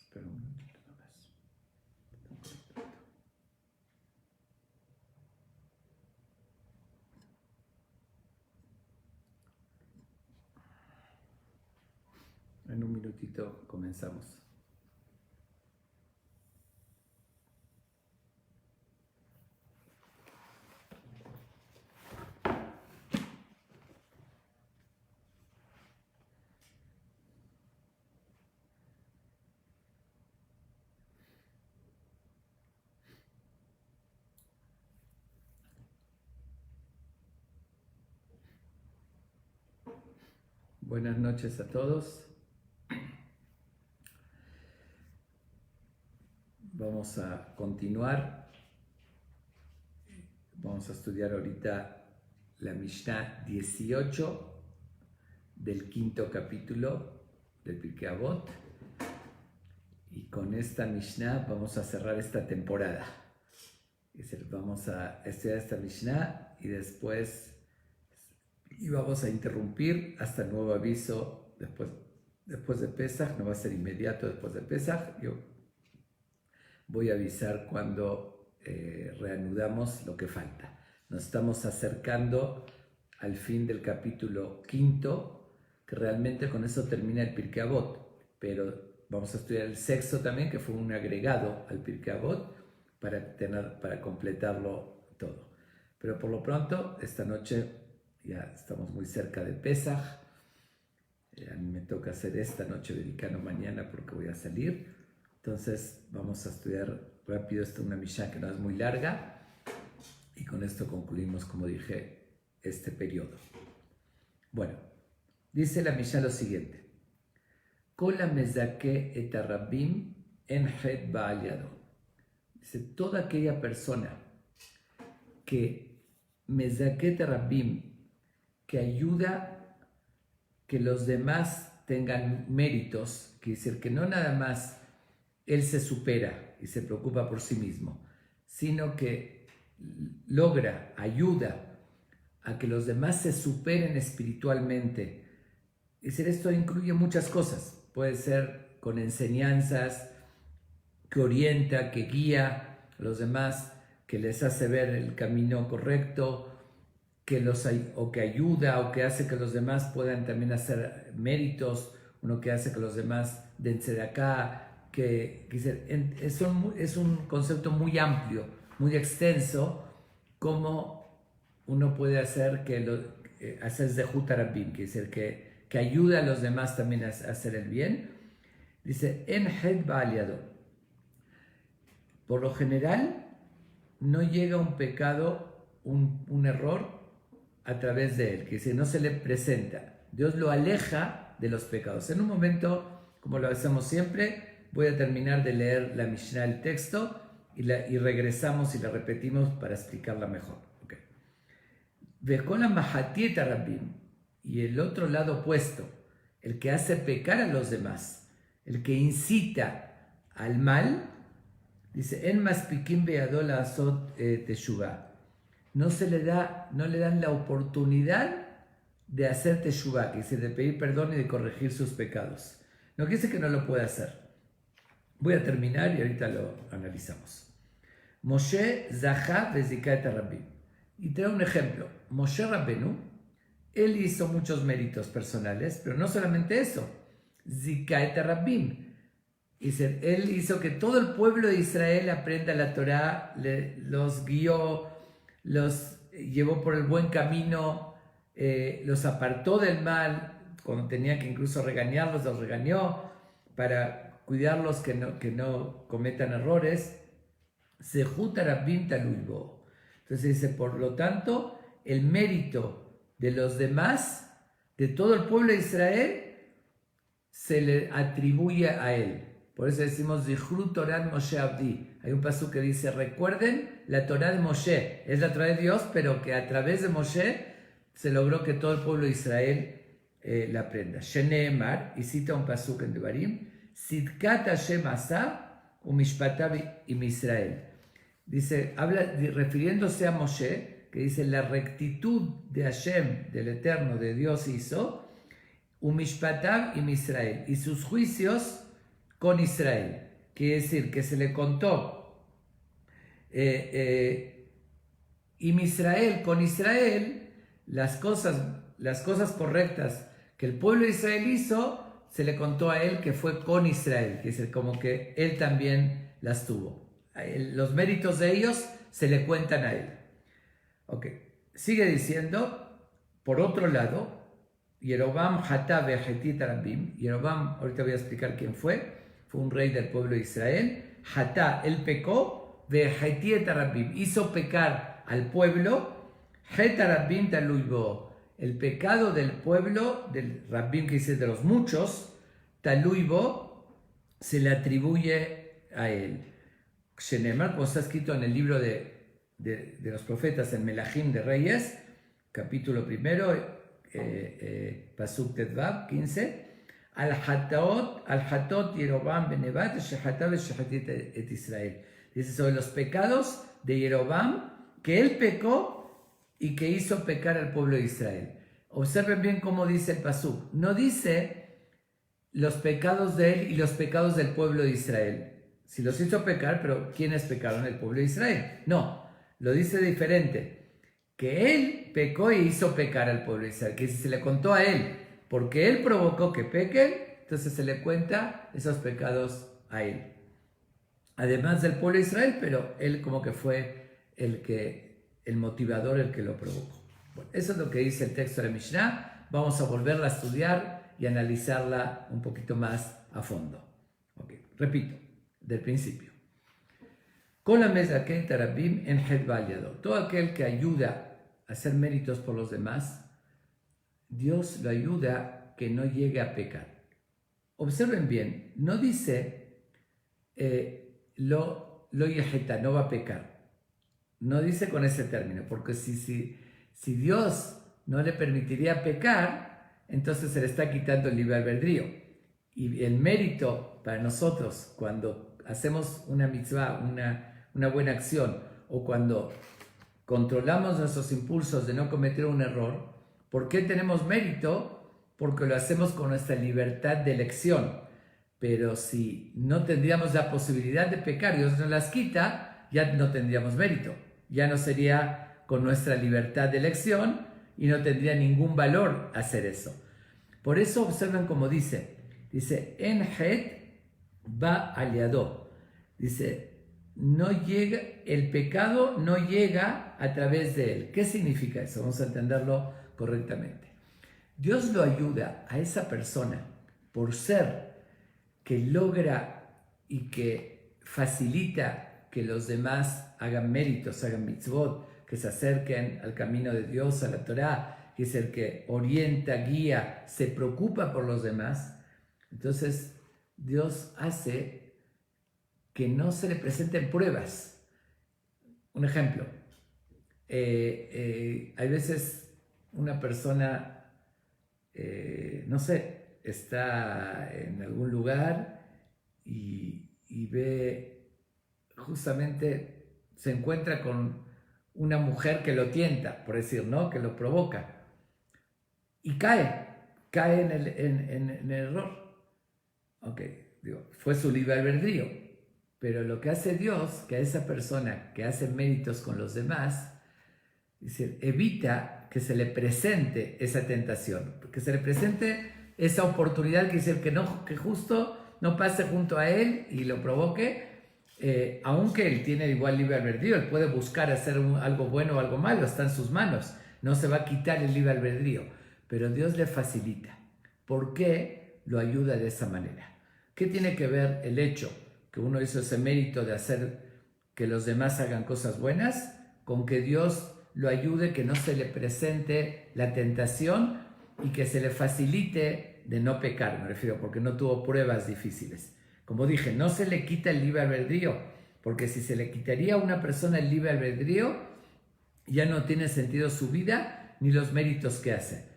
Espera un minutito nomás. En un minutito comenzamos. Buenas noches a todos. Vamos a continuar. Vamos a estudiar ahorita la Mishnah 18 del quinto capítulo del Pirkei Avot. Y con esta Mishnah vamos a cerrar esta temporada. Es decir, vamos a estudiar esta Mishnah y después vamos a interrumpir hasta el nuevo aviso después de Pesach. No va a ser inmediato después de Pesach. Yo voy a avisar cuando reanudamos lo que falta. Nos estamos acercando al fin del capítulo quinto, que realmente con eso termina el Pirkei Avot, pero vamos a estudiar el sexto también, que fue un agregado al Pirkei Avot para completarlo todo. Pero por lo pronto, esta noche ya estamos muy cerca de Pesach. A mí me toca hacer esta noche americano mañana porque voy a salir. Entonces vamos a estudiar rápido una Mishnah que no es muy larga. Y con esto concluimos, como dije, este periodo. Bueno, dice la Mishnah lo siguiente. Kola mezake et arabim en het ba'al yado. Dice, toda aquella persona que mezake et arabim, que ayuda que los demás tengan méritos, quiere decir que no nada más él se supera y se preocupa por sí mismo, sino que ayuda a que los demás se superen espiritualmente. Es decir, esto incluye muchas cosas. Puede ser con enseñanzas que orienta, que guía a los demás, que les hace ver el camino correcto, o que ayuda o que hace que los demás puedan también hacer méritos, uno que hace que los demás den tzedakah, es un concepto muy amplio, muy extenso, como uno puede hacer hacer zehut harabim, que es el que ayuda a los demás también a hacer el bien. Dice, en het ba'al yado. Por lo general, no llega un pecado, un error, a través de él, que si no se le presenta, Dios lo aleja de los pecados. En un momento, como lo hacemos siempre, voy a terminar de leer la Mishnah, el texto, y regresamos y la repetimos para explicarla mejor. Vekola mahatiet arabim, y el otro lado opuesto, el que hace pecar a los demás, el que incita al mal, dice, en maspikim beadol asot teshuvah. No le dan la oportunidad de hacer teshuvah, que dice, de pedir perdón y de corregir sus pecados. No quiere decir que no lo pueda hacer. Voy a terminar y ahorita lo analizamos. Moshe zahá vezika et arabim. Y trae un ejemplo. Moshe Rabbenu, él hizo muchos méritos personales, pero no solamente eso. Zika et arabim. Dice, él hizo que todo el pueblo de Israel aprenda la Torá, los guió, los llevó por el buen camino, los apartó del mal, cuando tenía que incluso regañarlos, los regañó para cuidarlos que no cometan errores. Zehut harabim talui bo. Entonces dice, por lo tanto, el mérito de los demás, de todo el pueblo de Israel, se le atribuye a él. Por eso decimos, Zichru Torah Moshe Abdi. Hay un pasú que dice, recuerden la Torah de Moshe. Es la Torah de Dios, pero que a través de Moshe se logró que todo el pueblo de Israel la aprenda. Sheneemar, y cita un pasú en Devarim, Sidkat Hashem asa umishpatav im Israel. Dice, refiriéndose a Moshe, que dice, la rectitud de Hashem, del Eterno, de Dios hizo, umishpatav im Israel, y sus juicios con Israel. Quiere decir que se le contó con Israel, las cosas correctas que el pueblo de Israel hizo, se le contó a él que fue con Israel, que es como que él también las tuvo. Los méritos de ellos se le cuentan a él. Ok, sigue diciendo, por otro lado, Yerobam Hatá ve'Hetit Rabim. Yerobam, ahorita voy a explicar quién fue un rey del pueblo de Israel. Hatá, él pecó, ve'Hetit Rabim, hizo pecar al pueblo. Het Rabim taluibo, el pecado del pueblo, del Rabim que dice de los muchos, taluibo, se le atribuye a él. Shenemar, como está escrito en el libro de los profetas, en Melahim de Reyes, capítulo 1, Pasuk Tedvav 15, al-Hatot Yerobam benevat shehatav shehatit et Israel. Dice sobre los pecados de Yerobam, que él pecó y que hizo pecar al pueblo de Israel. Observen bien cómo dice el Pasuk. No dice los pecados de él y los pecados del pueblo de Israel. Si los hizo pecar, pero ¿quiénes pecaron? El pueblo de Israel. No, lo dice diferente. Que él pecó y hizo pecar al pueblo de Israel. Que si se le contó a él, porque él provocó que pequen, entonces se le cuenta esos pecados a él. Además del pueblo de Israel, pero él como que fue el motivador, el que lo provocó. Bueno, eso es lo que dice el texto de Mishnah. Vamos a volverla a estudiar y analizarla un poquito más a fondo. Okay. Repito, del principio. Con la mesa que Tarabim en Hedvaliado. Todo aquel que ayuda a hacer méritos por los demás, Dios lo ayuda que no llegue a pecar. Observen bien, no dice lo yejeta, no va a pecar. No dice con ese término, porque si Dios no le permitiría pecar, entonces se le está quitando el libre albedrío. Y el mérito para nosotros, cuando hacemos una mitzvah, una buena acción, o cuando controlamos nuestros impulsos de no cometer un error, ¿por qué tenemos mérito? Porque lo hacemos con nuestra libertad de elección. Pero si no tendríamos la posibilidad de pecar, Dios nos las quita, ya no tendríamos mérito. Ya no sería con nuestra libertad de elección y no tendría ningún valor hacer eso. Por eso observen cómo dice, en het va aliado. Dice, no llega, el pecado no llega a través de él. ¿Qué significa eso? Vamos a entenderlo correctamente. Dios lo ayuda a esa persona por ser que logra y que facilita que los demás hagan méritos, hagan mitzvot, que se acerquen al camino de Dios, a la Torá, que es el que orienta, guía, se preocupa por los demás. Entonces Dios hace que no se le presenten pruebas. Un ejemplo, hay veces una persona, no sé, está en algún lugar y ve, justamente se encuentra con una mujer que lo tienta, por decir, ¿no? Que lo provoca. Y cae en el error. Ok, digo, fue su libre albedrío. Pero lo que hace Dios, que a esa persona que hace méritos con los demás, dice, evita que se le presente esa tentación, que se le presente esa oportunidad, que dice que justo no pase junto a él y lo provoque, aunque él tiene igual libre albedrío, él puede buscar hacer algo bueno o algo malo, está en sus manos, no se va a quitar el libre albedrío, pero Dios le facilita. ¿Por qué lo ayuda de esa manera? ¿Qué tiene que ver el hecho que uno hizo ese mérito de hacer que los demás hagan cosas buenas con que Dios lo ayude, que no se le presente la tentación y que se le facilite de no pecar? Me refiero porque no tuvo pruebas difíciles. Como dije, no se le quita el libre albedrío, porque si se le quitaría a una persona el libre albedrío, ya no tiene sentido su vida ni los méritos que hace.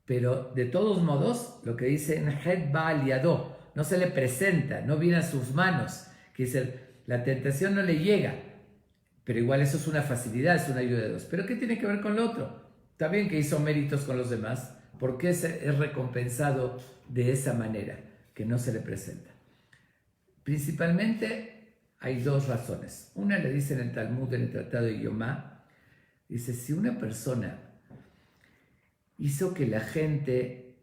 Pero de todos modos, lo que dice en Het va aliado, no se le presenta, no viene a sus manos, que dice, la tentación no le llega, pero igual eso es una facilidad, es una ayuda de Dios. ¿Pero qué tiene que ver con lo otro? Está bien que hizo méritos con los demás, ¿por qué es recompensado de esa manera, que no se le presenta? Principalmente hay dos razones. Una le dice en el Talmud, en el Tratado de Yomá, dice, si una persona hizo que la gente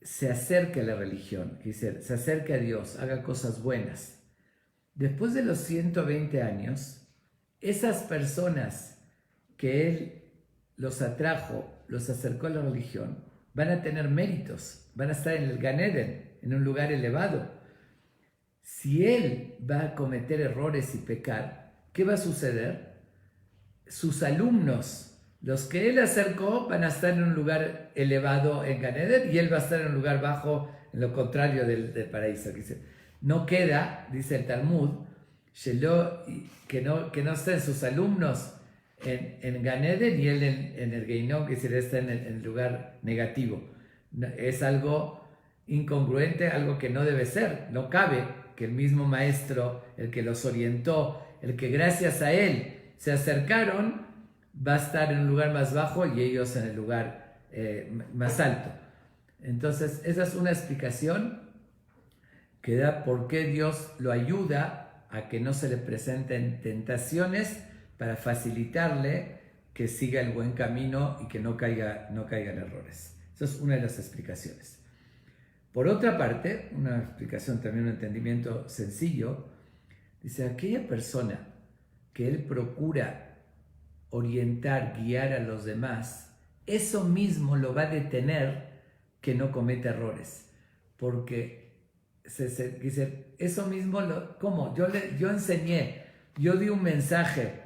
se acerque a la religión, se acerque a Dios, haga cosas buenas, después de los 120 años, esas personas que él los atrajo, los acercó a la religión, van a tener méritos, van a estar en el Gan Eden, en un lugar elevado. Si él va a cometer errores y pecar, ¿qué va a suceder? Sus alumnos, los que él acercó, van a estar en un lugar elevado en Gan Eden y él va a estar en un lugar bajo, en lo contrario del paraíso. Dice, no queda, dice el Talmud, que no estén sus alumnos en Gan Eden y él en el Geinom, que él está en el lugar negativo. Es algo incongruente, algo que no debe ser. No cabe que el mismo maestro, el que los orientó, el que gracias a él se acercaron, va a estar en un lugar más bajo y ellos en el lugar más alto. Entonces, esa es una explicación que da por qué Dios lo ayuda a que no se le presenten tentaciones para facilitarle que siga el buen camino y que no caiga en errores. Esa es una de las explicaciones. Por otra parte, una explicación también, un entendimiento sencillo, dice, aquella persona que él procura orientar, guiar a los demás, eso mismo lo va a detener que no cometa errores. Porque dice, eso mismo, ¿cómo? Yo enseñé, yo di un mensaje,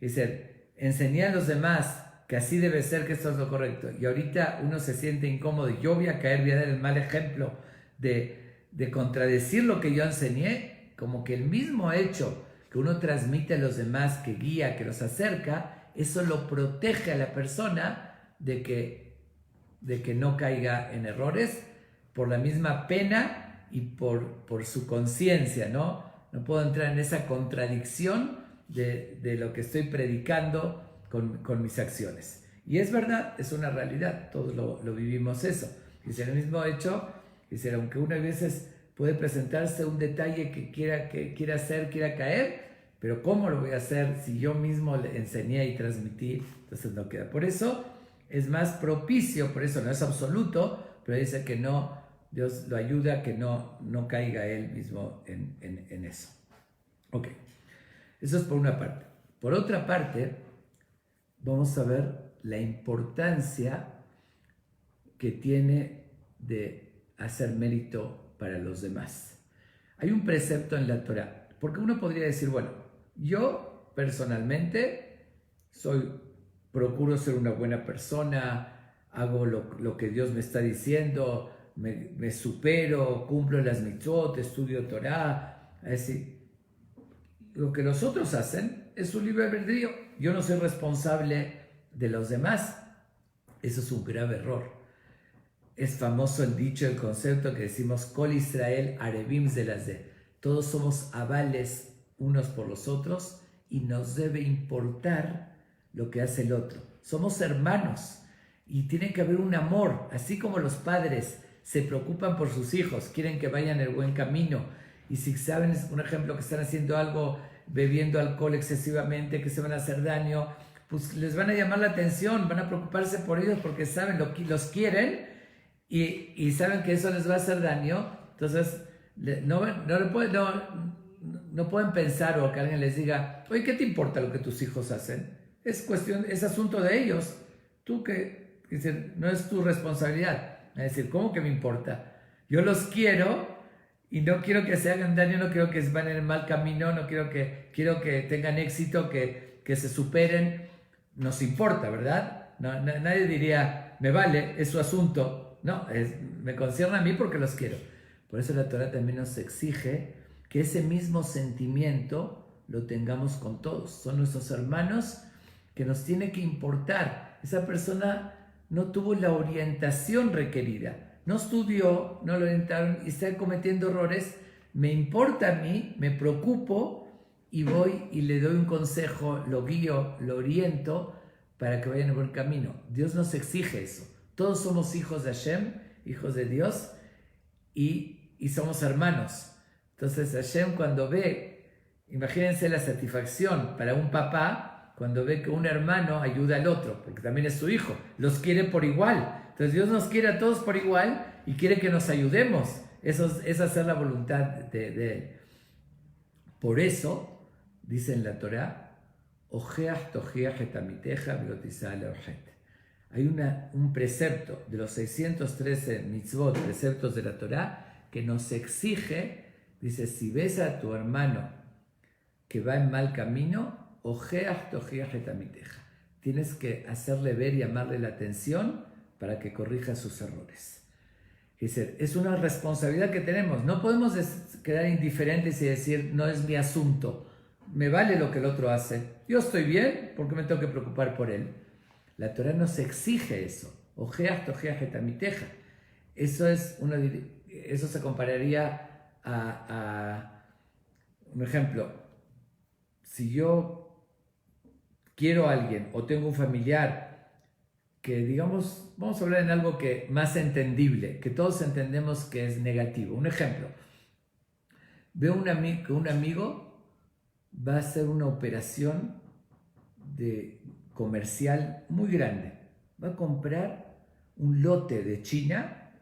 dice, enseñé a los demás que así debe ser, que esto es lo correcto, y ahorita uno se siente incómodo y yo voy a dar el mal ejemplo de contradecir lo que yo enseñé, como que el mismo hecho que uno transmite a los demás, que guía, que los acerca, eso lo protege a la persona de que no caiga en errores por la misma pena y por su conciencia, ¿no? No puedo entrar en esa contradicción de lo que estoy predicando con mis acciones. Y es verdad, es una realidad, todos lo vivimos eso. Dice, el mismo hecho, dice, aunque una veces puede presentarse un detalle que quiera hacer, quiera caer, pero ¿cómo lo voy a hacer si yo mismo le enseñé y transmití? Entonces no queda. Por eso es más propicio, por eso no es absoluto, pero dice que no, Dios lo ayuda a que no caiga él mismo en eso. Ok, eso es por una parte. Por otra parte, vamos a ver la importancia que tiene de hacer mérito para los demás. Hay un precepto en la Torá, porque uno podría decir, bueno, yo personalmente procuro ser una buena persona, hago lo que Dios me está diciendo, me supero, cumplo las mitzvot, estudio Torá, es decir, lo que los otros hacen es su libre albedrío. Yo no soy responsable de los demás. Eso es un grave error. Es famoso el dicho, el concepto que decimos, Kol Israel Arevim Zelazeh. Todos somos avales unos por los otros y nos debe importar lo que hace el otro. Somos hermanos y tiene que haber un amor, así como los padres se preocupan por sus hijos, quieren que vayan el buen camino, y si saben, un ejemplo, que están haciendo algo, bebiendo alcohol excesivamente, que se van a hacer daño, pues les van a llamar la atención, van a preocuparse por ellos porque saben los quieren y saben que eso les va a hacer daño. Entonces no pueden pensar, o que alguien les diga, oye, ¿qué te importa lo que tus hijos hacen? Es asunto de ellos. Tú no es tu responsabilidad. Es decir, ¿cómo que me importa? Yo los quiero y no quiero que se hagan daño, no quiero que van en el mal camino, quiero que tengan éxito, que se superen. Nos importa, ¿verdad? Nadie diría, me vale, es su asunto. No, me concierne a mí porque los quiero. Por eso la Torah también nos exige que ese mismo sentimiento lo tengamos con todos. Son nuestros hermanos que nos tiene que importar. Esa persona no tuvo la orientación requerida, no estudió, no lo orientaron y está cometiendo errores. Me importa a mí, me preocupo y voy y le doy un consejo, lo guío, lo oriento para que vaya en el buen camino. Dios nos exige eso. Todos somos hijos de Hashem, hijos de Dios, y somos hermanos. Entonces Hashem cuando ve, imagínense la satisfacción para un papá cuando ve que un hermano ayuda al otro, porque también es su hijo, los quiere por igual. Entonces Dios nos quiere a todos por igual y quiere que nos ayudemos. Eso es hacer la voluntad de Él. Por eso, dice en la Torá, Ojeach tojeach et amiteja velotisá leojet. Hay un precepto de los 613 mitzvot, preceptos de la Torá, que nos exige, dice, si ves a tu hermano que va en mal camino, Ojeach tojeach et amiteja. Tienes que hacerle ver y llamarle la atención para que corrija sus errores. Dice, es una responsabilidad que tenemos. No podemos quedar indiferentes y decir, no es mi asunto. Me vale lo que el otro hace. Yo estoy bien, ¿por qué me tengo que preocupar por él? La Torah nos exige eso. Ojeach tojeach et amiteja. Eso se compararía a un ejemplo. Si yo quiero a alguien o tengo un familiar que, digamos, vamos a hablar en algo que más entendible, que todos entendemos que es negativo. Un ejemplo. Veo que un amigo va a hacer una operación comercial muy grande. Va a comprar un lote de China,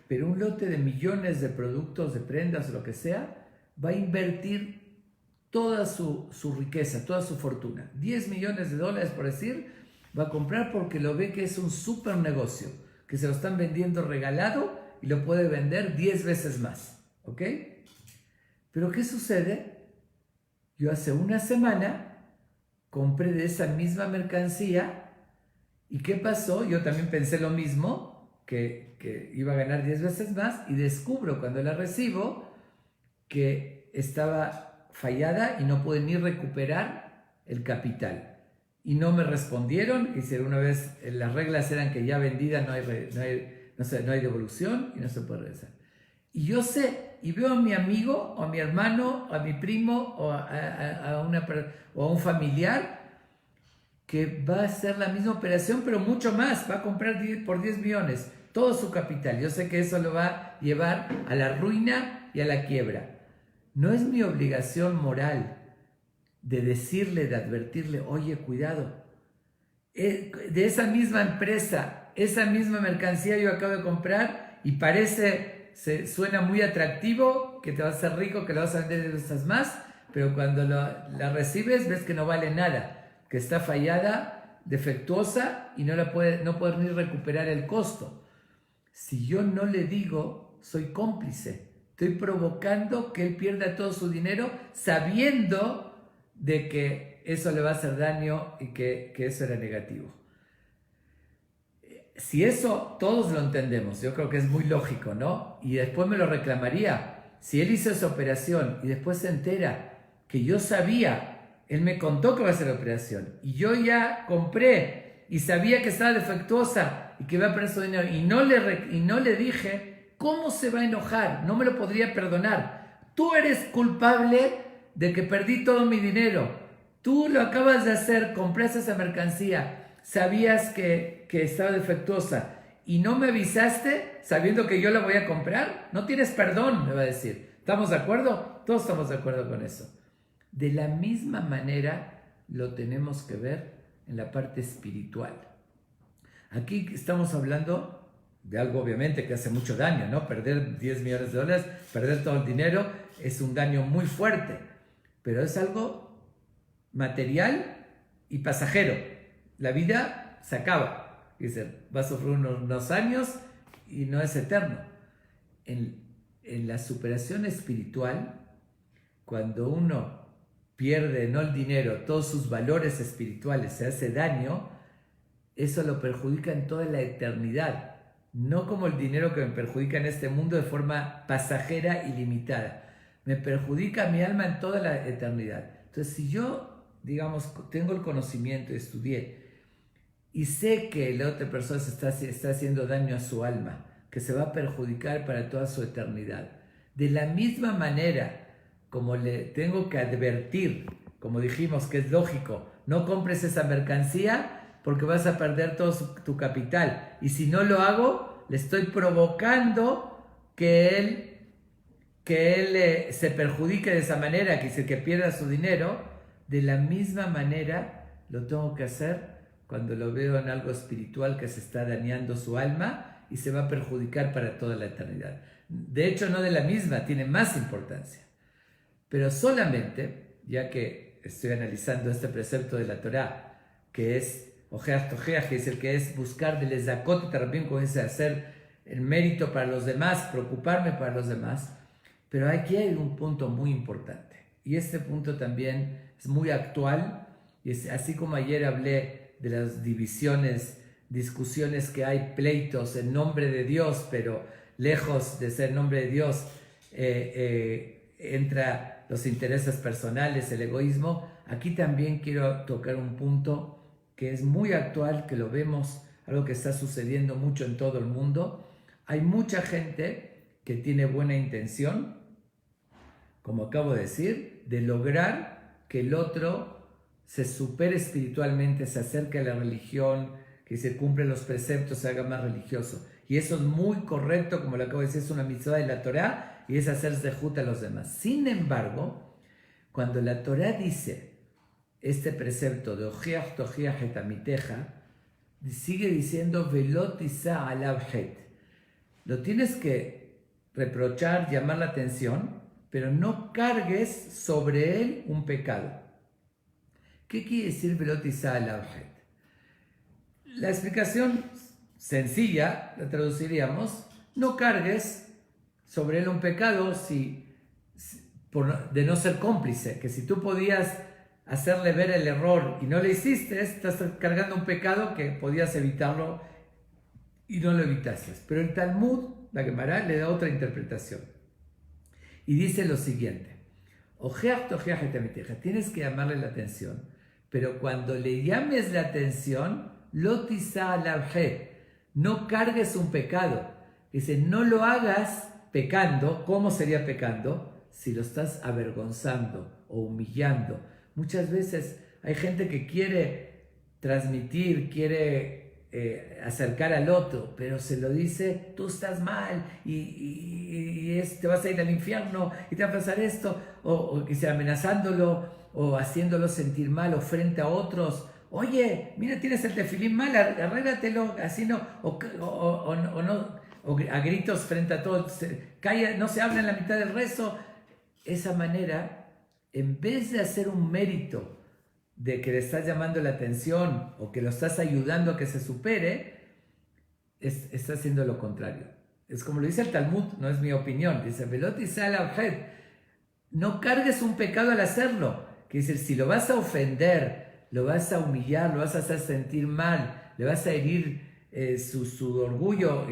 pero un lote de millones de productos, de prendas, lo que sea, va a invertir toda su riqueza, toda su fortuna. $10 millones por decir, va a comprar porque lo ve que es un súper negocio, que se lo están vendiendo regalado y lo puede vender 10 veces más. ¿Ok? Pero ¿qué sucede? Yo hace una semana compré de esa misma mercancía y ¿qué pasó? Yo también pensé lo mismo, que iba a ganar 10 veces más y descubro cuando la recibo que estaba fallada y no pude ni recuperar el capital. Y no me respondieron, y si una vez las reglas eran que ya vendida no hay devolución y no se puede regresar. Y yo sé, y veo a mi amigo, o a mi hermano, o a mi primo, o a un familiar, que va a hacer la misma operación, pero mucho más, va a comprar por 10 millones, todo su capital. Yo sé que eso lo va a llevar a la ruina y a la quiebra. No es mi obligación moral de decirle, de advertirle, oye, cuidado, de esa misma empresa, esa misma mercancía yo acabo de comprar y suena muy atractivo, que te vas a hacer rico, que la vas a vender 10 veces más, pero cuando la recibes ves que no vale nada, que está fallada, defectuosa y no puedes ni recuperar el costo. Si yo no le digo, soy cómplice, estoy provocando que él pierda todo su dinero sabiendo de que eso le va a hacer daño y que eso era negativo. Si eso todos lo entendemos, yo creo que es muy lógico, ¿no? Y después me lo reclamaría. Si él hizo esa operación y después se entera que yo sabía, él me contó que va a hacer la operación y yo ya compré y sabía que estaba defectuosa y que iba a perder su dinero y no le dije, ¿cómo se va a enojar? No me lo podría perdonar. Tú eres culpable de que perdí todo mi dinero. Tú lo acabas de hacer, compraste esa mercancía, sabías que estaba defectuosa y no me avisaste sabiendo que yo la voy a comprar. No tienes perdón, me va a decir. ¿Estamos de acuerdo? Todos estamos de acuerdo con eso. De la misma manera lo tenemos que ver en la parte espiritual. Aquí estamos hablando de algo obviamente que hace mucho daño, ¿no? Perder $10 millones, perder todo el dinero es un daño muy fuerte. Pero es algo material y pasajero. La vida se acaba. Dice, va a sufrir unos años y no es eterno. En la superación espiritual, cuando uno pierde no el dinero, todos sus valores espirituales, se hace daño, eso lo perjudica en toda la eternidad. No como el dinero que me perjudica en este mundo de forma pasajera y limitada. Me perjudica mi alma en toda la eternidad. Entonces, si yo, digamos, tengo el conocimiento, estudié, y sé que la otra persona está haciendo daño a su alma, que se va a perjudicar para toda su eternidad, de la misma manera como le tengo que advertir, como dijimos que es lógico, no compres esa mercancía porque vas a perder todo tu capital. Y si no lo hago, le estoy provocando que él que él se perjudique de esa manera, que pierda su dinero, de la misma manera lo tengo que hacer cuando lo veo en algo espiritual que se está dañando su alma y se va a perjudicar para toda la eternidad. De hecho, no de la misma, tiene más importancia. Pero solamente, ya que estoy analizando este precepto de la Torá, que es Ojeach Tojeach, que es el que es buscar de Lezakot Tarabim, como dice, hacer el mérito para los demás, preocuparme para los demás. Pero aquí hay un punto muy importante. Y este punto también es muy actual. Y es, así como ayer hablé de las divisiones, discusiones que hay, pleitos en nombre de Dios, pero lejos de ser nombre de Dios, entra los intereses personales, el egoísmo. Aquí también quiero tocar un punto que es muy actual, que lo vemos, algo que está sucediendo mucho en todo el mundo. Hay mucha gente que tiene buena intención, como acabo de decir, de lograr que el otro se supere espiritualmente, se acerque a la religión, que se cumplen los preceptos, se haga más religioso. Y eso es muy correcto, como lo acabo de decir, es una mitzvah de la Torá y es hacer zehut a los demás. Sin embargo, cuando la Torá dice este precepto de Ojeach Tojeach et amiteja, sigue diciendo velot tisa alav het. Lo tienes que reprochar, llamar la atención, pero no cargues sobre él un pecado. ¿Qué quiere decir velot tisa alav het? La explicación sencilla, la traduciríamos, no cargues sobre él un pecado de no ser cómplice, que si tú podías hacerle ver el error y no le hiciste, estás cargando un pecado que podías evitarlo y no lo evitaste. Pero el Talmud, la Gemara, le da otra interpretación y dice lo siguiente: Ojeach Tojeach et amiteja, tienes que llamarle la atención, pero cuando le llames la atención, lo tisa alav het, no cargues un pecado. Dice, no lo hagas pecando. ¿Cómo sería pecando? Si lo estás avergonzando o humillando. Muchas veces hay gente que quiere transmitir, quiere acercar al otro, pero se lo dice, tú estás mal y te vas a ir al infierno y te va a pasar esto, o que sea amenazándolo o haciéndolo sentir mal o frente a otros. Oye, mira, tienes el tefilín mal, arréglatelo, así no, o a gritos frente a todos, calla, no se habla en la mitad del rezo. Esa manera, en vez de hacer un mérito de que le estás llamando la atención o que lo estás ayudando a que se supere, está haciendo lo contrario. Es como lo dice el Talmud, no es mi opinión. Dice, velot tisa alav het, no cargues un pecado al hacerlo. Que dice, si lo vas a ofender, lo vas a humillar, lo vas a hacer sentir mal, le vas a herir su orgullo,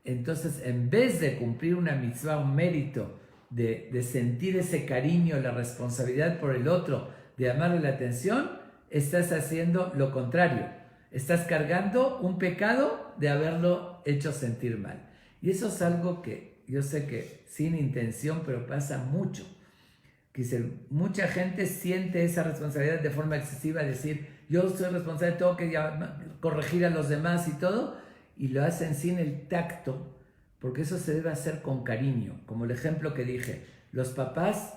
entonces en vez de cumplir una mitzvah, un mérito, de sentir ese cariño, la responsabilidad por el otro, de llamarle la atención, estás haciendo lo contrario. Estás cargando un pecado de haberlo hecho sentir mal. Y eso es algo que yo sé que sin intención, pero pasa mucho. Mucha gente siente esa responsabilidad de forma excesiva, decir, yo soy responsable, tengo que corregir a los demás y todo, y lo hacen sin el tacto, porque eso se debe hacer con cariño. Como el ejemplo que dije, los papás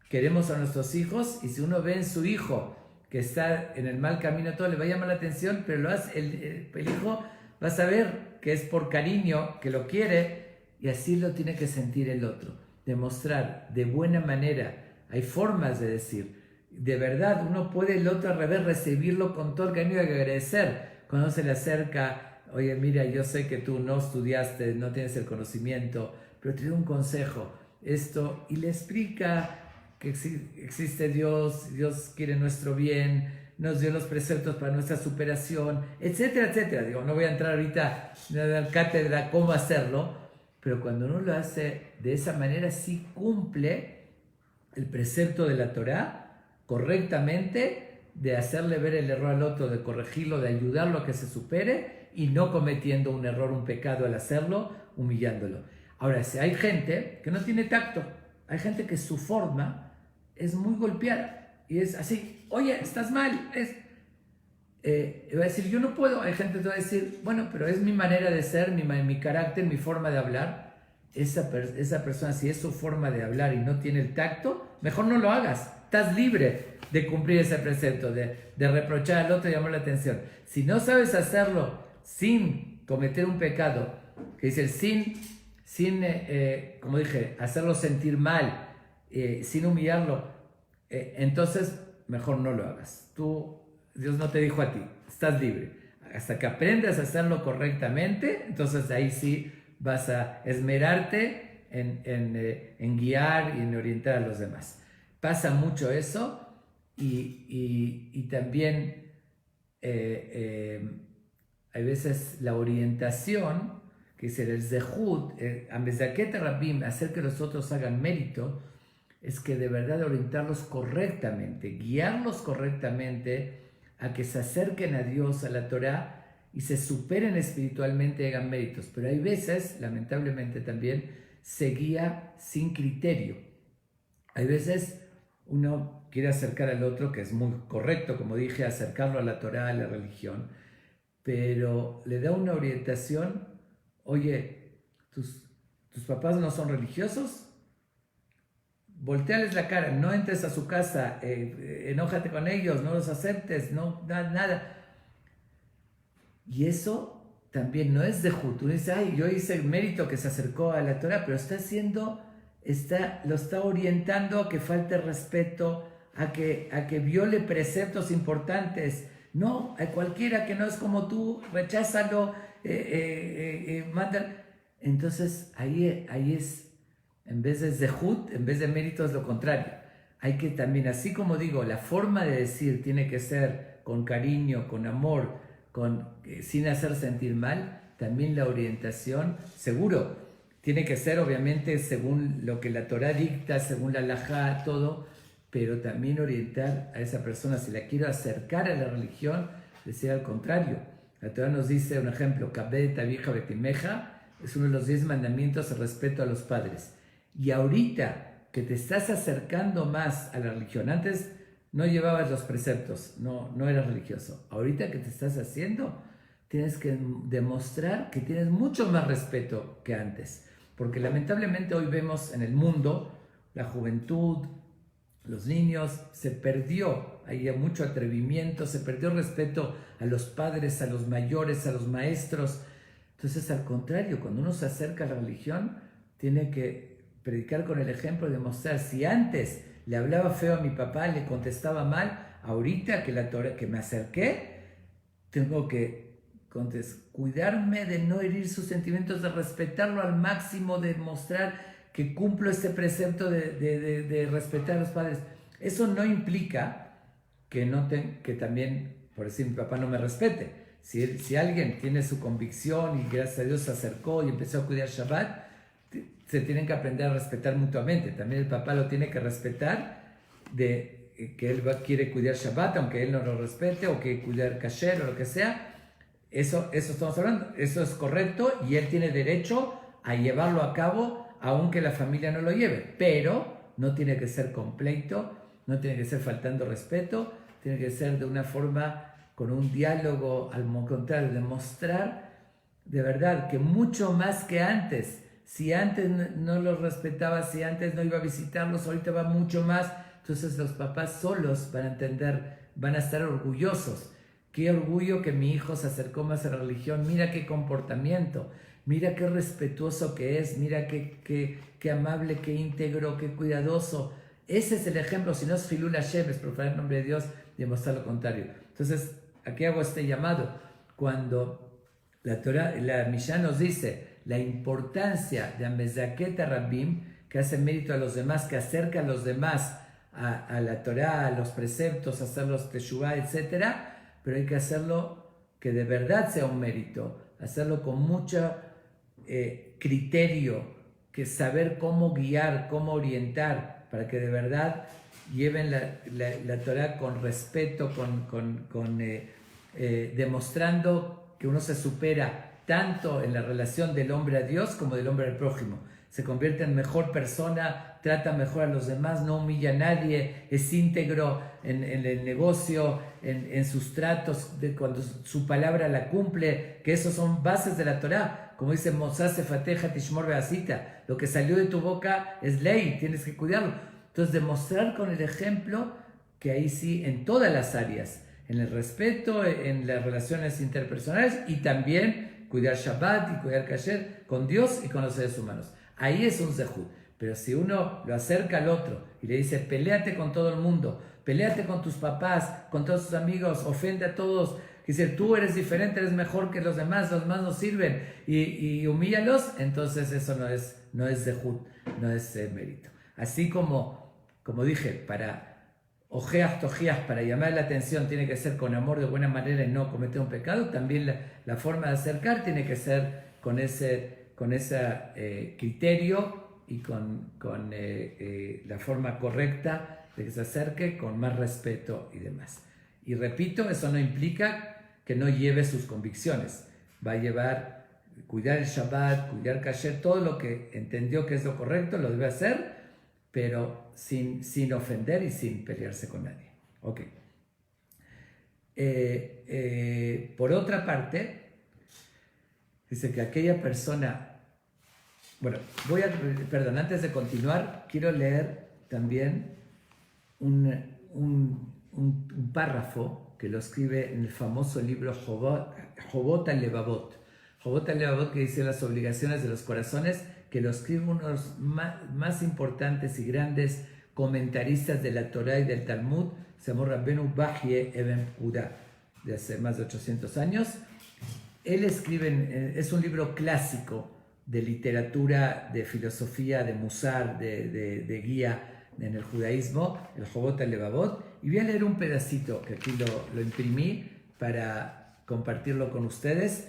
queremos a nuestros hijos, y si uno ve en su hijo que está en el mal camino, todo le va a llamar la atención, pero el hijo va a saber que es por cariño, que lo quiere, y así lo tiene que sentir el otro. Demostrar de buena manera. Hay formas de decir, de verdad, uno puede el otro al revés recibirlo con todo el cariño y agradecer. Cuando se le acerca, oye, mira, yo sé que tú no estudiaste, no tienes el conocimiento, pero te doy un consejo, esto, y le explica que existe Dios, Dios quiere nuestro bien, nos dio los preceptos para nuestra superación, etcétera, etcétera. Digo, no voy a entrar ahorita a dar cátedra cómo hacerlo, pero cuando uno lo hace de esa manera, sí cumple el precepto de la Torá correctamente, de hacerle ver el error al otro, de corregirlo, de ayudarlo a que se supere y no cometiendo un error, un pecado al hacerlo, humillándolo. Ahora, si hay gente que no tiene tacto, hay gente que su forma es muy golpeada y es así, oye, estás mal, va a decir, yo no puedo. Hay gente que va a decir, bueno, pero es mi manera de ser, mi carácter, mi forma de hablar. esa persona, si es su forma de hablar y no tiene el tacto, mejor no lo hagas. Estás libre de cumplir ese precepto, de reprochar al otro y llamar la atención. Si no sabes hacerlo sin cometer un pecado, que dice sin como dije, hacerlo sentir mal, sin humillarlo, entonces mejor no lo hagas. Dios no te dijo a ti, estás libre. Hasta que aprendas a hacerlo correctamente, entonces ahí sí vas a esmerarte en guiar y en orientar a los demás. Pasa mucho eso y también hay veces la orientación, que es el zehut, Amezaket Rabim, hacer que los otros hagan mérito, es que de verdad orientarlos correctamente, guiarlos correctamente a que se acerquen a Dios, a la Torá, y se superen espiritualmente y hagan méritos. Pero hay veces, lamentablemente también, se guía sin criterio. Hay veces uno quiere acercar al otro, que es muy correcto, como dije, acercarlo a la Torá, a la religión, pero le da una orientación, oye, ¿tus papás no son religiosos? Volteales la cara, no entres a su casa, enójate con ellos, no los aceptes, no nada. Y eso también no es de Jud. Uno dice, ay, yo hice el mérito que se acercó a la Torah, pero lo está orientando a que falte respeto, a que viole preceptos importantes. No, a cualquiera que no es como tú, recházalo, manda. Entonces ahí es, en vez de zehut, en vez de mérito es lo contrario. Hay que también, así como digo, la forma de decir tiene que ser con cariño, con amor, sin hacer sentir mal, también la orientación, seguro, tiene que ser obviamente según lo que la Torah dicta, según la halajá, todo, pero también orientar a esa persona, si la quiero acercar a la religión, decir al contrario. La Torah nos dice, un ejemplo, Kabed Avija Betimeja, es uno de los 10 mandamientos, el respeto a los padres. Y ahorita que te estás acercando más a la religión, antes no llevabas los preceptos, no eras religioso. Ahorita que te estás haciendo, tienes que demostrar que tienes mucho más respeto que antes. Porque lamentablemente hoy vemos en el mundo, la juventud, los niños, se perdió, hay mucho atrevimiento, se perdió respeto a los padres, a los mayores, a los maestros. Entonces, al contrario, cuando uno se acerca a la religión, tiene que predicar con el ejemplo, demostrar, si antes le hablaba feo a mi papá, le contestaba mal, ahorita que me acerqué, tengo que cuidarme de no herir sus sentimientos, de respetarlo al máximo, de mostrar que cumplo este precepto de respetar a los padres. Eso no implica que también, por decir, mi papá no me respete. Si alguien tiene su convicción y gracias a Dios se acercó y empezó a cuidar Shabbat, se tienen que aprender a respetar mutuamente. También el papá lo tiene que respetar que él quiere cuidar Shabbat, aunque él no lo respete, o que cuidar kasher o lo que sea. Eso estamos hablando, eso es correcto y él tiene derecho a llevarlo a cabo aunque la familia no lo lleve, pero no tiene que ser con pleito, no tiene que ser faltando respeto, tiene que ser de una forma con un diálogo, al contrario, demostrar de verdad que mucho más que antes. Si antes no los respetaba, si antes no iba a visitarlos, ahorita va mucho más. Entonces los papás solos van a entender, van a estar orgullosos. Qué orgullo que mi hijo se acercó más a la religión. Mira qué comportamiento, mira qué respetuoso que es, mira qué amable, qué íntegro, qué cuidadoso. Ese es el ejemplo. Si no es Hilul Hashem, es profanar el nombre de Dios, demostrar lo contrario. Entonces, aquí hago este llamado. Cuando la Mishnah nos dice la importancia de Amezaket Rabim, que hace mérito a los demás, que acerca a los demás a la Torah, a los preceptos, a hacer los teshuvah, etc. Pero hay que hacerlo que de verdad sea un mérito, hacerlo con mucho criterio, que saber cómo guiar, cómo orientar, para que de verdad lleven la Torah con respeto, demostrando que uno se supera tanto en la relación del hombre a Dios como del hombre al prójimo. se convierte en mejor persona, trata mejor a los demás, no humilla a nadie, es íntegro en el negocio, en sus tratos, cuando su palabra la cumple, que esos son bases de la Torá. Como dice Mosás Sefateja Tishmor Beasita, lo que salió de tu boca es ley, tienes que cuidarlo. Entonces, demostrar con el ejemplo que ahí sí, en todas las áreas, en el respeto, en las relaciones interpersonales y también cuidar Shabbat y cuidar Kasher con Dios y con los seres humanos. Ahí es un zehut. Pero si uno lo acerca al otro y le dice, peléate con todo el mundo, peléate con tus papás, con todos tus amigos, ofende a todos, dice, tú eres diferente, eres mejor que los demás no sirven, y humíllalos, entonces eso no es zehut, no es mérito. Así como dije, para ojeas, tojías, para llamar la atención, tiene que ser con amor, de buena manera y no cometer un pecado, también la forma de acercar tiene que ser con ese criterio y con la forma correcta de que se acerque, con más respeto y demás. Y repito, eso no implica que no lleve sus convicciones. Va a llevar, cuidar el Shabbat, cuidar Kasher, todo lo que entendió que es lo correcto, lo debe hacer, pero sin ofender y sin pelearse con nadie. Ok. Por otra parte, dice que aquella persona... Bueno, antes de continuar, quiero leer también un párrafo que lo escribe en el famoso libro Jobot al-Levavot. Jobot al-Levavot, que dice las obligaciones de los corazones, que lo escribe uno de los más importantes y grandes comentaristas de la Torá y del Talmud, se llamó Rabbenu Bajie Eben Uda, de hace más de 800 años. Él escribe, es un libro clásico de literatura, de filosofía, de musar, de guía en el judaísmo, el Jobot al-Levavot, y voy a leer un pedacito que aquí lo imprimí para compartirlo con ustedes,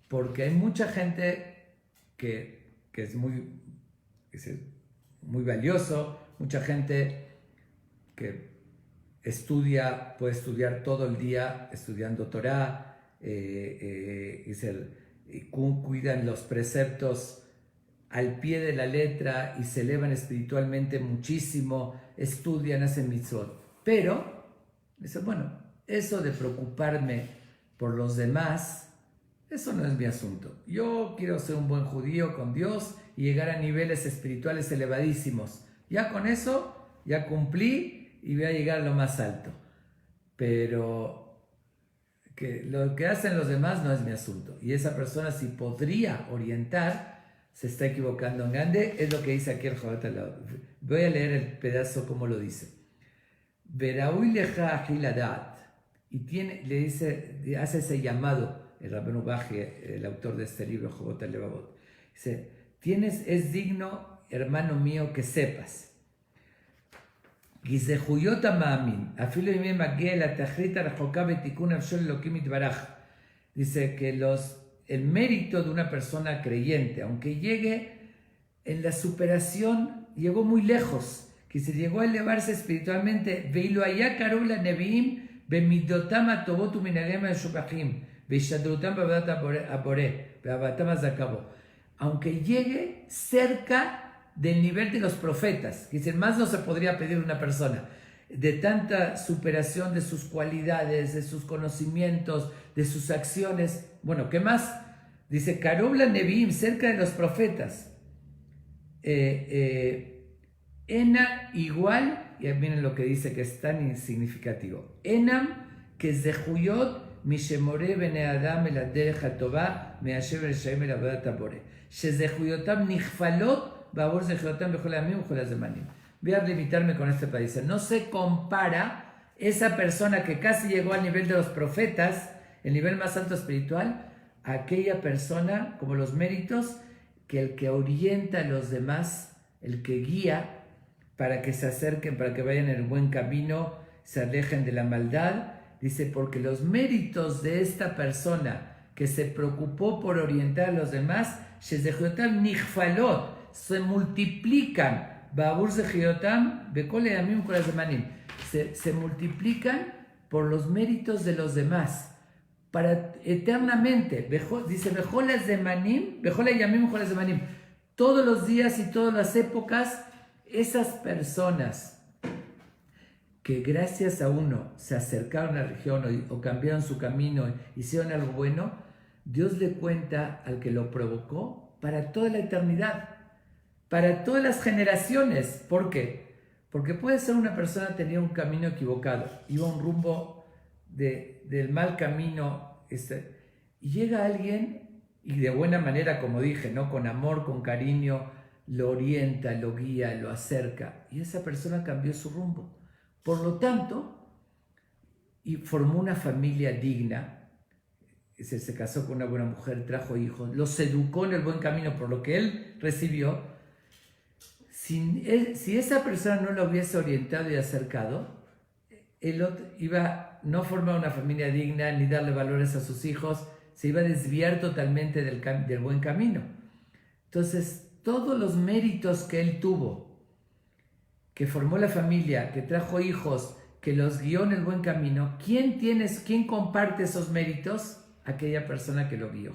porque hay mucha gente que es muy valioso, mucha gente que puede estudiar todo el día estudiando Torah, cuidan los preceptos al pie de la letra y se elevan espiritualmente muchísimo, estudian, hacen mitzvot. Pero, dice, bueno, eso de preocuparme por los demás, eso no es mi asunto. Yo quiero ser un buen judío con Dios y llegar a niveles espirituales elevadísimos. Ya con eso, ya cumplí y voy a llegar a lo más alto. Pero que lo que hacen los demás no es mi asunto. Y esa persona, si podría orientar, se está equivocando en grande. Es lo que dice aquí el Jobot al-Levavot. Voy a leer el pedazo como lo dice. Veraui leja ahiladat. Y le dice, hace ese llamado el Rabbenu Bajie, el autor de este libro, Jobot al-Levavot. Dice, es digno, hermano mío, que sepas. Dice que el mérito de una persona creyente, aunque llegue en la superación, llegó muy lejos, que se llegó a elevarse espiritualmente, aunque llegue cerca del nivel de los profetas, que dicen, más no se podría pedir una persona, de tanta superación de sus cualidades, de sus conocimientos, de sus acciones. Bueno, ¿qué más? Dice, Karobla Neviim, cerca de los profetas. Ena igual, y miren lo que dice que es tan insignificativo. Enam que zehuyot mishemore bene adam el aderech hatová meashev el shaim el avodat habore. Shezehuyotam nichfalot voy a limitarme con este país. No se compara esa persona que casi llegó al nivel de los profetas, el nivel más alto espiritual, a aquella persona, como los méritos, que el que orienta a los demás, el que guía para que se acerquen, para que vayan en el buen camino, se alejen de la maldad. Dice, porque los méritos de esta persona que se preocupó por orientar a los demás, se multiplican, se multiplican por los méritos de los demás, para eternamente. Dice, todos los días y todas las épocas, esas personas que gracias a uno se acercaron a la religión o cambiaron su camino, hicieron algo bueno, Dios le cuenta al que lo provocó para toda la eternidad, para todas las generaciones. ¿Por qué? Porque puede ser una persona que tenía un camino equivocado, iba a un rumbo del mal camino, y llega alguien y de buena manera, como dije, ¿no? Con amor, con cariño, lo orienta, lo guía, lo acerca, y esa persona cambió su rumbo. Por lo tanto, y formó una familia digna, se casó con una buena mujer, trajo hijos, los educó en el buen camino por lo que él recibió. Si esa persona no lo hubiese orientado y acercado, el otro iba no formar una familia digna ni darle valores a sus hijos, se iba a desviar totalmente del buen camino. Entonces, todos los méritos que él tuvo, que formó la familia, que trajo hijos, que los guió en el buen camino, ¿quién comparte esos méritos? Aquella persona que lo guió.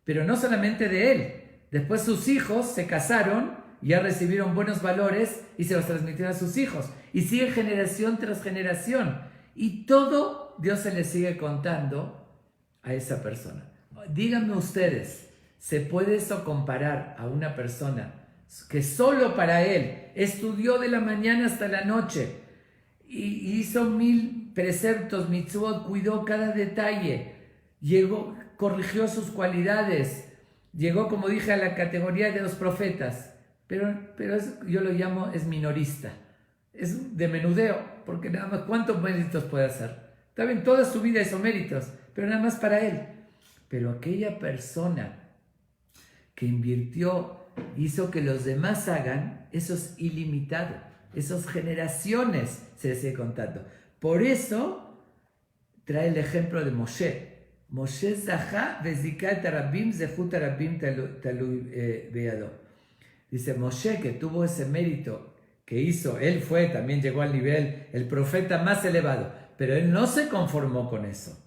Pero no solamente de él. Después sus hijos se casaron, ya recibieron buenos valores y se los transmitieron a sus hijos. Y sigue generación tras generación. Y todo Dios se le sigue contando a esa persona. Díganme ustedes, ¿se puede eso comparar a una persona que solo para él estudió de la mañana hasta la noche y hizo 1000 preceptos, mitzvot, cuidó cada detalle, corrigió sus cualidades, llegó, como dije, a la categoría de los profetas, pero yo lo llamo, es minorista, es de menudeo, porque nada más, ¿cuántos méritos puede hacer? Está bien, toda su vida hizo méritos, pero nada más para él. Pero aquella persona que invirtió, hizo que los demás hagan, eso es ilimitado, esas generaciones se sigue contando. Por eso trae el ejemplo de Moshe. Moshe zahá vezikat arabim zehut arabim talui beyado. Dice Moshe, que tuvo ese mérito que hizo, él también llegó al nivel, el profeta más elevado, pero él no se conformó con eso.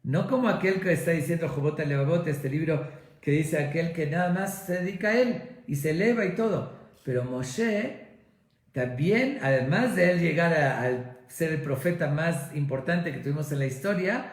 No como aquel que está diciendo Jobot Alevavot, este libro que dice aquel que nada más se dedica a él y se eleva y todo. Pero Moshe también, además de él llegar a ser el profeta más importante que tuvimos en la historia,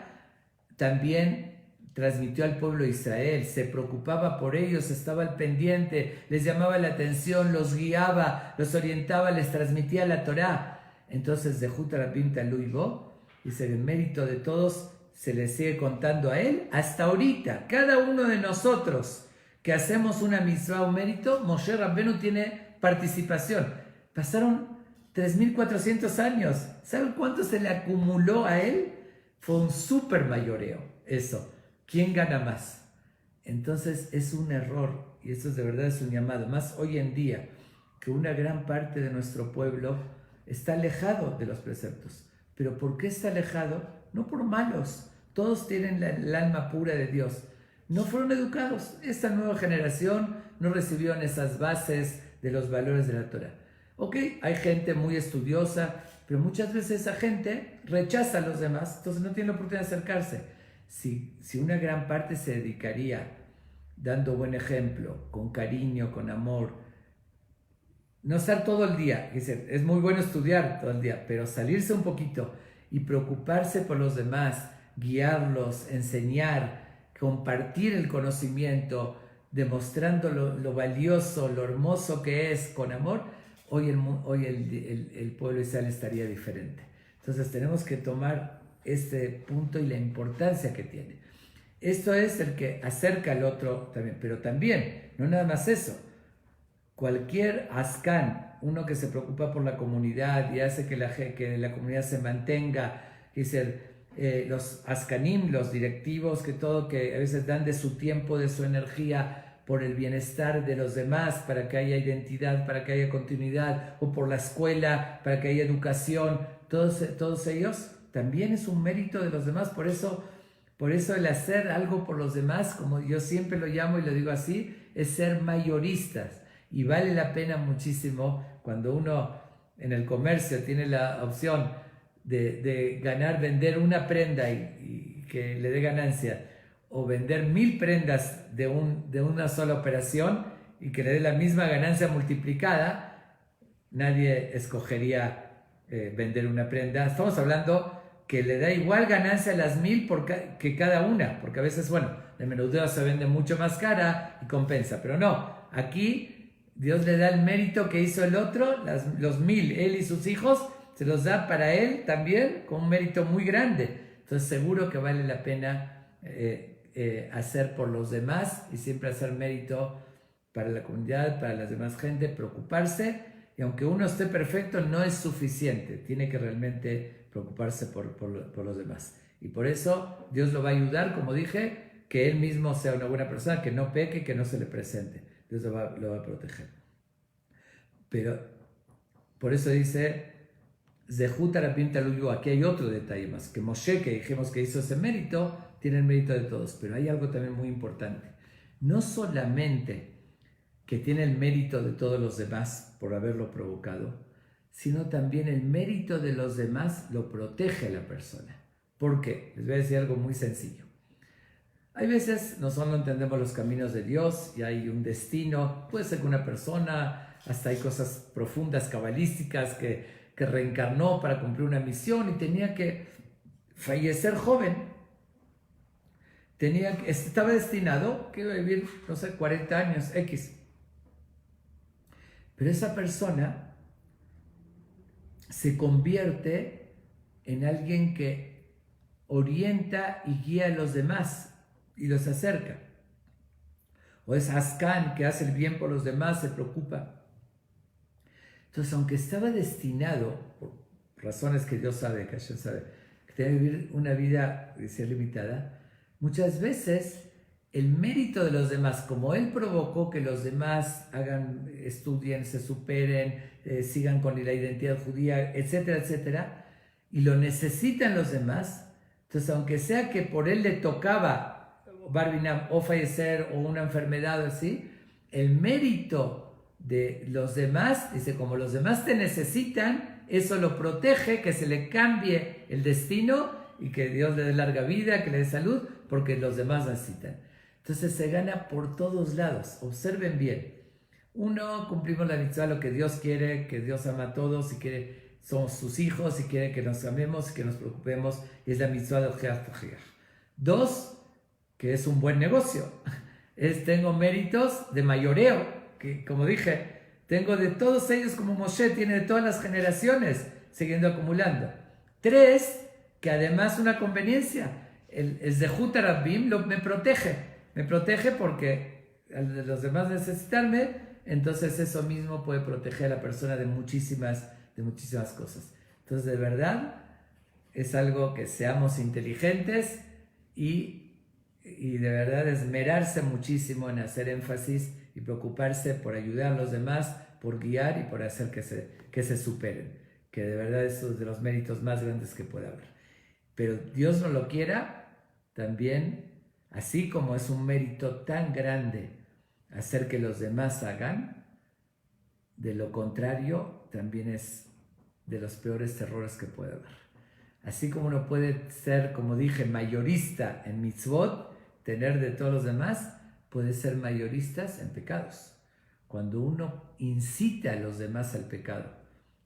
también transmitió al pueblo de Israel, se preocupaba por ellos, estaba al pendiente, les llamaba la atención, los guiaba, los orientaba, les transmitía la Torá. Entonces, de Jutarabim Talui Bo, dice, el mérito de todos se le sigue contando a él hasta ahorita. Cada uno de nosotros que hacemos una mitzvah o mérito, Moshe Rabbenu tiene participación. Pasaron 3.400 años. ¿Saben cuánto se le acumuló a él? Fue un súper mayoreo. Eso. ¿Quién gana más? Entonces es un error, y eso de verdad es un llamado, más hoy en día, que una gran parte de nuestro pueblo está alejado de los preceptos. ¿Pero por qué está alejado? No por malos, todos tienen el alma pura de Dios. No fueron educados. Esta nueva generación no recibieron esas bases de los valores de la Torah. Ok, hay gente muy estudiosa, pero muchas veces esa gente rechaza a los demás, entonces no tiene la oportunidad de acercarse. Si una gran parte se dedicaría dando buen ejemplo, con cariño, con amor, no estar todo el día, es muy bueno estudiar todo el día, pero salirse un poquito y preocuparse por los demás, guiarlos, enseñar, compartir el conocimiento, demostrando lo valioso, lo hermoso que es con amor, hoy el pueblo de Israel estaría diferente. Entonces tenemos que tomar este punto y la importancia que tiene. Esto es el que acerca al otro también, pero también, no nada más eso, cualquier ascan, uno que se preocupa por la comunidad y hace que la comunidad se mantenga, los askanim, los directivos, que a veces dan de su tiempo, de su energía por el bienestar de los demás, para que haya identidad, para que haya continuidad, o por la escuela, para que haya educación, todos ellos, también es un mérito de los demás. Por eso el hacer algo por los demás, como yo siempre lo llamo y lo digo así, es ser mayoristas. Y vale la pena muchísimo cuando uno en el comercio tiene la opción de vender una prenda y que le dé ganancia, o vender 1000 prendas de una sola operación, y que le dé la misma ganancia multiplicada, nadie escogería vender una prenda. Estamos hablando que le da igual ganancia a las 1000 que cada una, porque a veces, bueno, de menudeo se vende mucho más cara y compensa, pero no, aquí Dios le da el mérito que hizo el otro, los 1000, él y sus hijos, se los da para él también con un mérito muy grande. Entonces seguro que vale la pena hacer por los demás y siempre hacer mérito para la comunidad, para las demás gente, preocuparse, y aunque uno esté perfecto no es suficiente, tiene que realmente preocuparse por los demás. Y por eso Dios lo va a ayudar, como dije, que él mismo sea una buena persona, que no peque, que no se le presente. Dios lo va a proteger. Pero por eso dice, Zehut Arabim Taluyu, aquí hay otro detalle más, que Moshe, que dijimos que hizo ese mérito, tiene el mérito de todos, pero hay algo también muy importante. No solamente que tiene el mérito de todos los demás por haberlo provocado, sino también el mérito de los demás lo protege a la persona. ¿Por qué? Les voy a decir algo muy sencillo. Hay veces nosotros no entendemos los caminos de Dios y hay un destino, puede ser que una persona, hasta hay cosas profundas, cabalísticas, que reencarnó para cumplir una misión y tenía que fallecer joven. Estaba destinado que iba a vivir, no sé, 40 años, X. Pero esa persona se convierte en alguien que orienta y guía a los demás y los acerca. O es Ascan, que hace el bien por los demás, se preocupa. Entonces, aunque estaba destinado, por razones que Dios sabe, que Hashem sabe, que tenía que vivir una vida limitada, muchas veces el mérito de los demás, como él provocó que los demás estudien, se superen, sigan con la identidad judía, etcétera, etcétera, y lo necesitan los demás, entonces aunque sea que por él le tocaba Barbinam o fallecer o una enfermedad así, el mérito de los demás, dice, como los demás te necesitan, eso lo protege, que se le cambie el destino y que Dios le dé larga vida, que le dé salud, porque los demás necesitan. Entonces se gana por todos lados. Observen bien. Uno, cumplimos la mitzvah, lo que Dios quiere, que Dios ama a todos y quiere, somos sus hijos y quiere que nos amemos y que nos preocupemos, y es la mitzvah de Ojeach Tojiach. Dos, que es un buen negocio. Tengo méritos de mayoreo, que como dije, tengo de todos ellos como Moshe, tiene de todas las generaciones, siguiendo acumulando. Tres, que además una conveniencia, el Zehut Arabim me protege porque al los demás necesitarme, entonces eso mismo puede proteger a la persona de muchísimas cosas. Entonces de verdad es algo que seamos inteligentes y de verdad esmerarse muchísimo en hacer énfasis y preocuparse por ayudar a los demás, por guiar y por hacer que se superen, que de verdad es uno de los méritos más grandes que puede haber. Pero Dios no lo quiera, también, así como es un mérito tan grande hacer que los demás hagan, de lo contrario también es de los peores errores que puede haber. Así como uno puede ser, como dije, mayorista en mitzvot, tener de todos los demás, puede ser mayoristas en pecados. Cuando uno incita a los demás al pecado,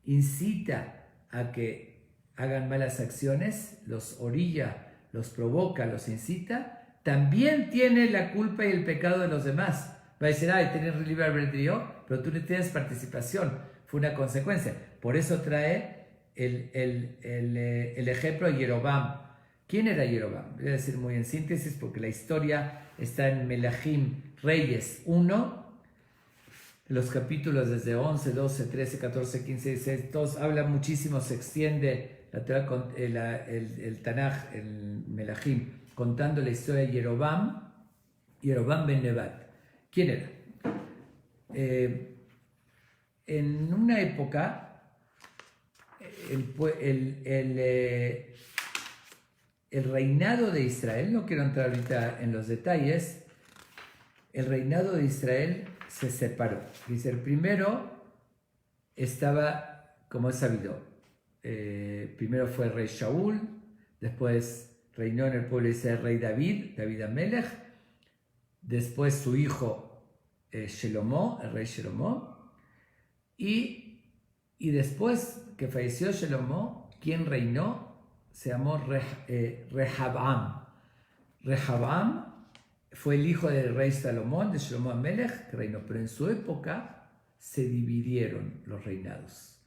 incita a que hagan malas acciones, los orilla, los provoca, los incita, también tiene la culpa y el pecado de los demás. Va a decir, tienes libre albedrío, pero tú no tienes participación, fue una consecuencia. Por eso trae el ejemplo de Jeroboam. ¿Quién era Jeroboam? Voy a decir muy en síntesis porque la historia está en Melahim, Reyes 1, los capítulos desde 11, 12, 13, 14, 15, 16, todos hablan muchísimo, se extiende el Tanaj, el Melahim, contando la historia de Jeroboam ben Nebat. ¿Quién era? En una época, el reinado de Israel, no quiero entrar ahorita en los detalles, el reinado de Israel se separó. Dice, el primero estaba, como es sabido, primero fue el rey Shaul, después reinó en el pueblo de Israel el rey David Amelech, después su hijo Shelomó, el rey Shelomó, y después que falleció Shelomó, quien reinó se llamó Rehabam. Rehabam fue el hijo del rey Salomón, de Shlomo Amelech, que reinó, pero en su época se dividieron los reinados.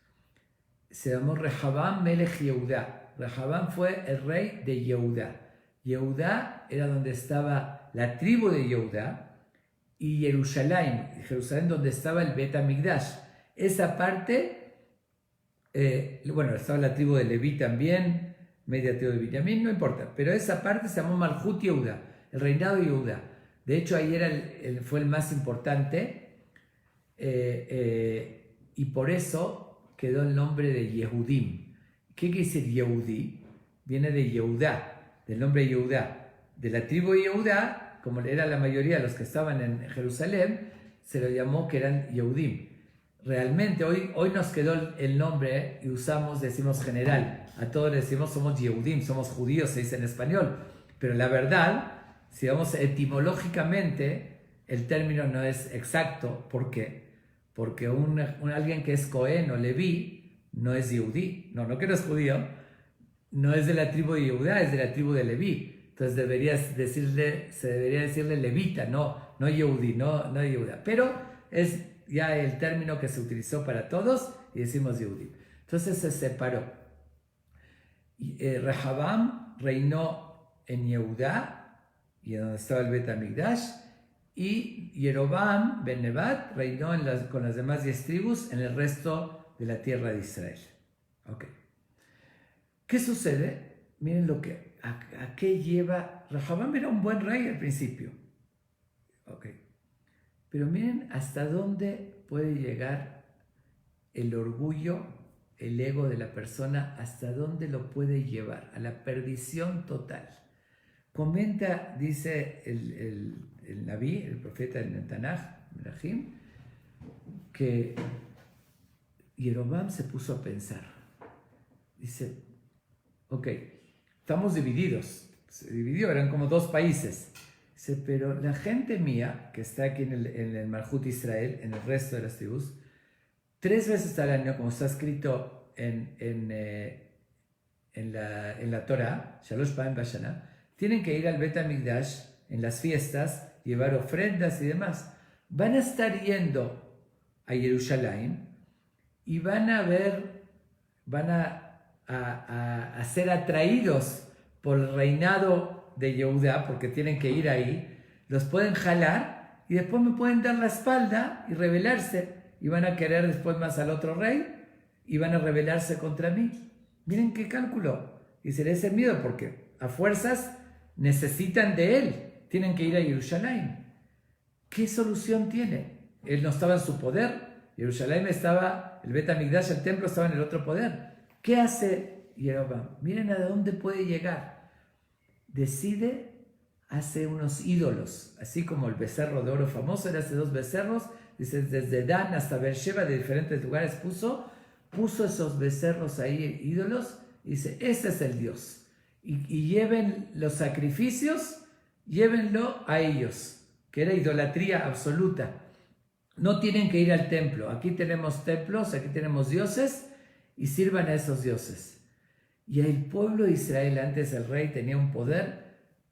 Se llamó Rehabam Melech Yehudá. Rehabam fue el rey de Yehudá. Yehudá era donde estaba la tribu de Yehudá, y Jerusalén donde estaba el Bet HaMikdash. Esa parte, estaba la tribu de Leví también, media tribu de Benjamín, no importa, pero esa parte se llamó Malchut Yehudá, el reinado de Yehudá. De hecho, ahí fue el más importante, y por eso quedó el nombre de Yehudim. ¿Qué quiere decir Yehudí? Viene de Yehudá, del nombre Yehudá. De la tribu de Yehudá, como era la mayoría de los que estaban en Jerusalén, se lo llamó que eran Yehudim. Realmente hoy nos quedó el nombre y decimos general. A todos decimos somos Yehudim, somos judíos, se dice en español. Pero la verdad, si vamos etimológicamente, el término no es exacto. ¿Por qué? Porque alguien que es Cohen o Leví no es Yehudí. No que no es judío, no es de la tribu de Yehudá, es de la tribu de Leví. Entonces se debería decirle levita, no Yehudí, no Yehudá. Pero es ya el término que se utilizó para todos y decimos Yehudí. Entonces se separó. Rehabam reinó en Yehudá, y donde estaba el Bet HaMikdash, y Jeroboam ben Nebat reinó con las demás 10 tribus en el resto de la tierra de Israel. Okay. ¿Qué sucede? Miren a qué lleva. Rehabam era un buen rey al principio. Okay. Pero miren hasta dónde puede llegar el orgullo, el ego de la persona, hasta dónde lo puede llevar, a la perdición total. Comenta, dice el Naví, el profeta del Tanaj, Melahim, que Jeroboam se puso a pensar. Dice, ok, estamos divididos. Se dividió, eran como 2 países. Dice, pero la gente mía, que está aquí en el Malchut Israel, en el resto de las tribus, 3 veces al año, como está escrito en la Torah, Shalosh Pa'im Bashana, tienen que ir al Bet HaMikdash en las fiestas, llevar ofrendas y demás. Van a estar yendo a Jerusalén y van a ser atraídos por el reinado de Yehudá, porque tienen que ir ahí, los pueden jalar y después me pueden dar la espalda y rebelarse, y van a querer después más al otro rey y van a rebelarse contra mí. Miren qué cálculo. Y se les hace miedo porque a fuerzas necesitan de él, tienen que ir a Jerusalén. ¿Qué solución tiene? Él no estaba en su poder, Jerusalén estaba, el Bet HaMikdash, el templo, estaba en el otro poder. ¿Qué hace Jeroboam? Miren a dónde puede llegar. Hace unos ídolos, así como el becerro de oro famoso, él hace 2 becerros, dice, desde Dan hasta Beersheba, de diferentes lugares puso esos becerros ahí, ídolos, y dice, ese es el Dios. Y lleven los sacrificios, llévenlo a ellos, que era idolatría absoluta. No tienen que ir al templo, aquí tenemos templos, aquí tenemos dioses, y sirvan a esos dioses. Y el pueblo de Israel, antes el rey tenía un poder,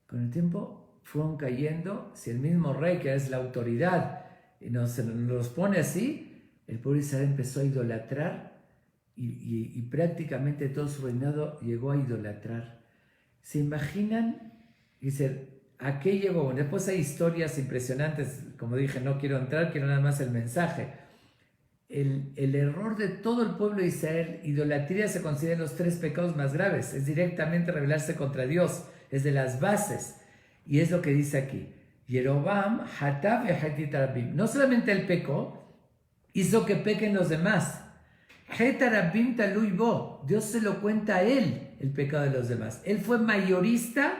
con el tiempo fueron cayendo. Si el mismo rey, que es la autoridad, nos los pone así, el pueblo de Israel empezó a idolatrar y prácticamente todo su reinado llegó a idolatrar. ¿Se imaginan? Dice, ¿a qué llegó? Bueno, después hay historias impresionantes, como dije, no quiero entrar, quiero nada más el mensaje. El error de todo el pueblo de Israel, idolatría se considera los 3 pecados más graves, es directamente rebelarse contra Dios, es de las bases, y es lo que dice aquí. Jeroboam hatav ve'hatit rabim. No solamente él pecó, hizo que pequen los demás. Het rabim talui bo. Dios se lo cuenta a él, el pecado de los demás. Él fue mayorista,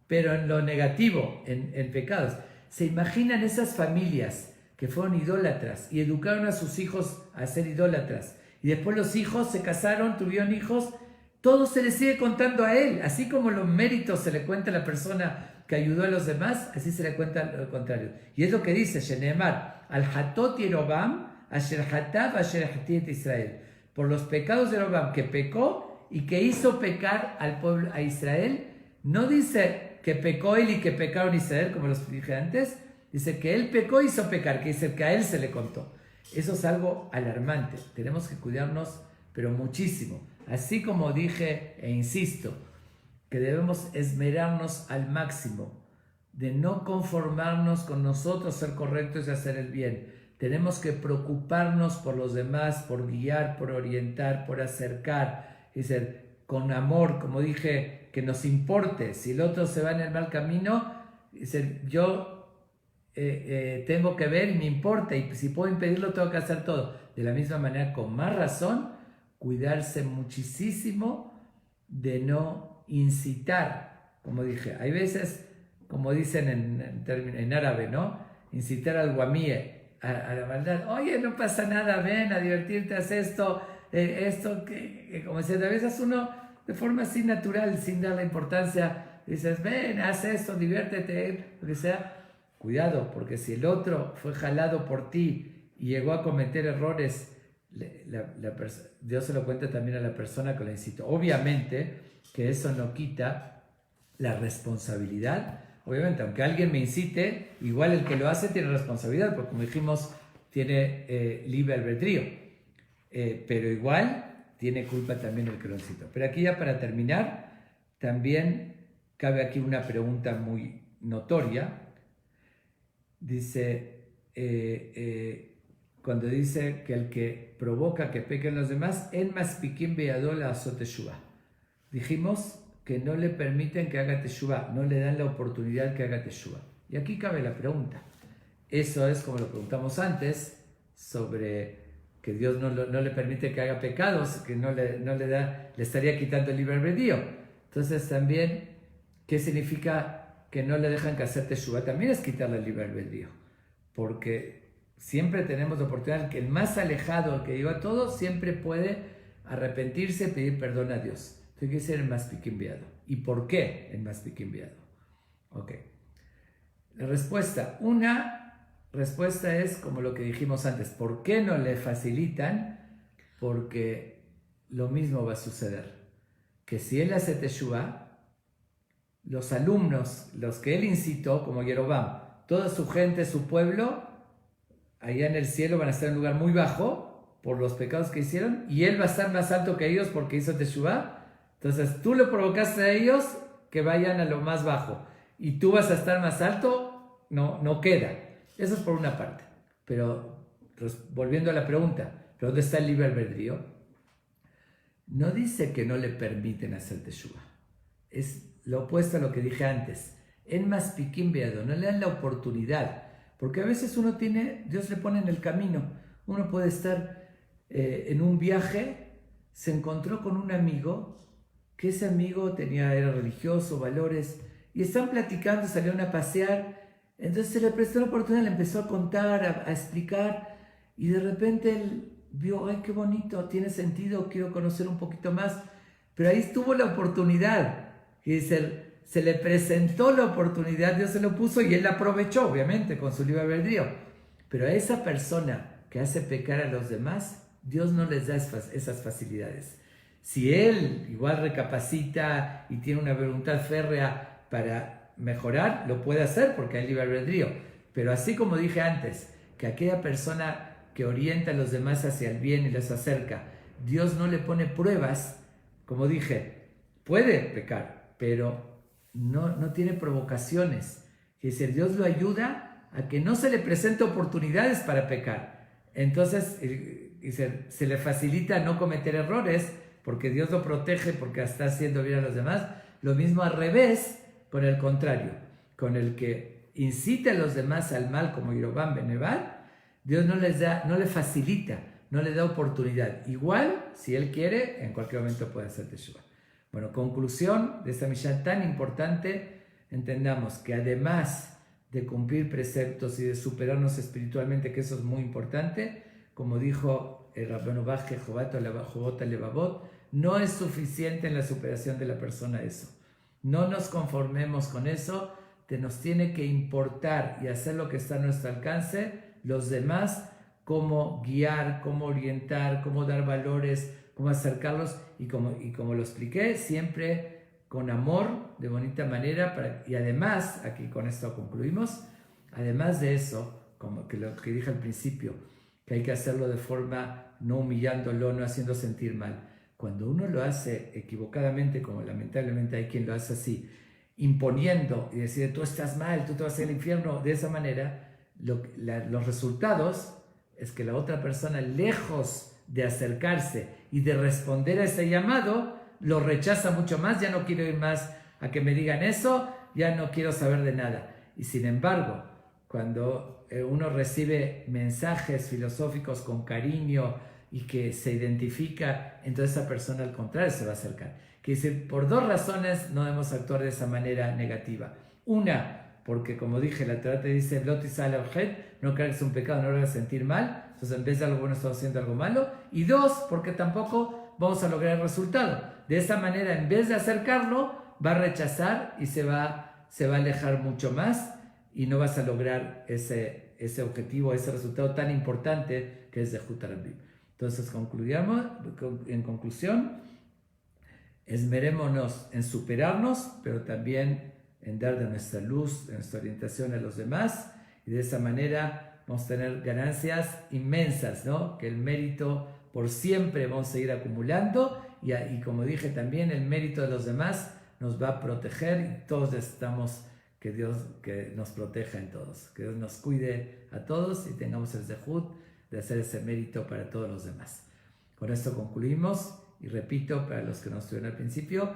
pero en lo negativo, en pecados. ¿Se imaginan esas familias que fueron idólatras y educaron a sus hijos a ser idólatras? Y después los hijos se casaron, tuvieron hijos, todo se le sigue contando a él. Así como los méritos se le cuenta a la persona que ayudó a los demás, así se le cuenta lo contrario. Y es lo que dice Shenemar, al hatot Yerobam, asher hatav asher hatiet Israel. Por los pecados de Yerobam, que pecó y que hizo pecar al pueblo, a Israel. No dice que pecó él y que pecaron Israel, como los dije antes. Dice que él pecó y hizo pecar, que dice que a él se le contó. Eso es algo alarmante. Tenemos que cuidarnos, pero muchísimo. Así como dije e insisto, que debemos esmerarnos al máximo de no conformarnos con nosotros ser correctos y hacer el bien. Tenemos que preocuparnos por los demás, por guiar, por orientar, por acercar. Es decir, con amor, como dije, que nos importe. Si el otro se va en el mal camino, es decir, yo tengo que ver y me importa. Y si puedo impedirlo, tengo que hacer todo. De la misma manera, con más razón, cuidarse muchísimo de no incitar. Como dije, hay veces, como dicen en árabe, ¿no? Incitar al guamíe, a la maldad. Oye, no pasa nada, ven a divertirte, haz esto, que como decía, a veces uno de forma así natural, sin darle importancia, dices, ven, haz esto, diviértete, lo que sea. Cuidado, porque si el otro fue jalado por ti y llegó a cometer errores, Dios se lo cuenta también a la persona que lo incitó. Obviamente que eso no quita la responsabilidad. Obviamente, aunque alguien me incite, igual el que lo hace tiene responsabilidad, porque como dijimos, tiene libre albedrío. Pero igual tiene culpa también el que lo incitó. Pero aquí ya para terminar, también cabe aquí una pregunta muy notoria. Dice, cuando dice que el que provoca que pequen los demás, en maspikim beyadola azot teshuvah. Dijimos que no le permiten que haga teshuvah, no le dan la oportunidad que haga teshuvah. Y aquí cabe la pregunta. Eso es como lo preguntamos antes, sobre que Dios no le permite que haga pecados, que no le estaría quitando el libre albedrío. Entonces también, ¿qué significa que no le dejan que hacer teshuvah? También es quitarle el libre albedrío, porque siempre tenemos la oportunidad que el más alejado, el que llegó a todo, siempre puede arrepentirse y pedir perdón a Dios. Entonces, ¿qué es el maspik enviado? ¿Y por qué el maspik enviado? Ok. La respuesta. Una respuesta es como lo que dijimos antes. ¿Por qué no le facilitan? Porque lo mismo va a suceder. Que si él hace teshuvah, los alumnos, los que él incitó, como Yerobam, toda su gente, su pueblo, allá en el cielo van a estar en un lugar muy bajo por los pecados que hicieron, y él va a estar más alto que ellos porque hizo teshuvah. Entonces tú le provocaste a ellos que vayan a lo más bajo, y tú vas a estar más alto, no queda. Eso es por una parte. Pero volviendo a la pregunta, ¿dónde está el libre albedrío? No dice que no le permiten hacer teshuvah. Es lo opuesto a lo que dije antes. En maspikim beado, no le dan la oportunidad. Porque a veces uno tiene, Dios le pone en el camino. Uno puede estar en un viaje, se encontró con un amigo, que ese amigo era religioso, valores, y están platicando, salieron a pasear. Entonces se le prestó la oportunidad, le empezó a contar, a explicar, y de repente él vio, ay, qué bonito, tiene sentido, quiero conocer un poquito más. Pero ahí estuvo la oportunidad, y se le presentó la oportunidad, Dios se lo puso y él la aprovechó, obviamente, con su libre albedrío. Pero a esa persona que hace pecar a los demás, Dios no les da esas facilidades. Si él igual recapacita y tiene una voluntad férrea para mejorar, lo puede hacer porque hay libre albedrío. Pero así como dije antes, que aquella persona que orienta a los demás hacia el bien y les acerca, Dios no le pone pruebas, como dije, puede pecar, pero no tiene provocaciones. Es decir, Dios lo ayuda a que no se le presenten oportunidades para pecar. Entonces se le facilita no cometer errores porque Dios lo protege, porque está haciendo bien a los demás. Lo mismo al revés, con el contrario, con el que incita a los demás al mal, como Yerobam ben Nebat, Dios no le facilita, no le da oportunidad. Igual, si él quiere, en cualquier momento puede hacer teshuvah. Bueno, conclusión de esta Mishnah tan importante, entendamos que además de cumplir preceptos y de superarnos espiritualmente, que eso es muy importante, como dijo el Rabbanu Bach, Jobot Levavot, no es suficiente en la superación de la persona eso. No nos conformemos con eso, nos tiene que importar y hacer lo que está a nuestro alcance, los demás, cómo guiar, cómo orientar, cómo dar valores, cómo acercarlos y como lo expliqué, siempre con amor, de bonita manera, y además, aquí con esto concluimos, además de eso, como que lo que dije al principio, que hay que hacerlo de forma no humillándolo, no haciendo sentir mal. Cuando uno lo hace equivocadamente, como lamentablemente hay quien lo hace así, imponiendo y decir tú estás mal, tú te vas al infierno, de esa manera, los resultados es que la otra persona, lejos de acercarse y de responder a ese llamado, lo rechaza mucho más, ya no quiero ir más a que me digan eso, ya no quiero saber de nada. Y sin embargo, cuando uno recibe mensajes filosóficos con cariño y que se identifica, entonces esa persona al contrario se va a acercar. Quiere decir, por dos razones no debemos actuar de esa manera negativa. Una, porque como dije, la Torah te dice, no creas un pecado, no lo hagas sentir mal, entonces en vez de algo bueno estamos haciendo algo malo. Y dos, porque tampoco vamos a lograr el resultado. De esa manera, en vez de acercarlo, va a rechazar y se va a alejar mucho más y no vas a lograr ese objetivo, ese resultado tan importante que es de Zehut HaRabim. Entonces concluyamos, en conclusión, esmerémonos en superarnos, pero también en dar de nuestra luz, de nuestra orientación a los demás, y de esa manera vamos a tener ganancias inmensas, ¿no? Que el mérito por siempre vamos a seguir acumulando, y como dije también, el mérito de los demás nos va a proteger, y todos necesitamos que Dios nos proteja en todos, que Dios nos cuide a todos y tengamos el zehut de hacer ese mérito para todos los demás. Con esto concluimos, y repito para los que no estuvieron al principio,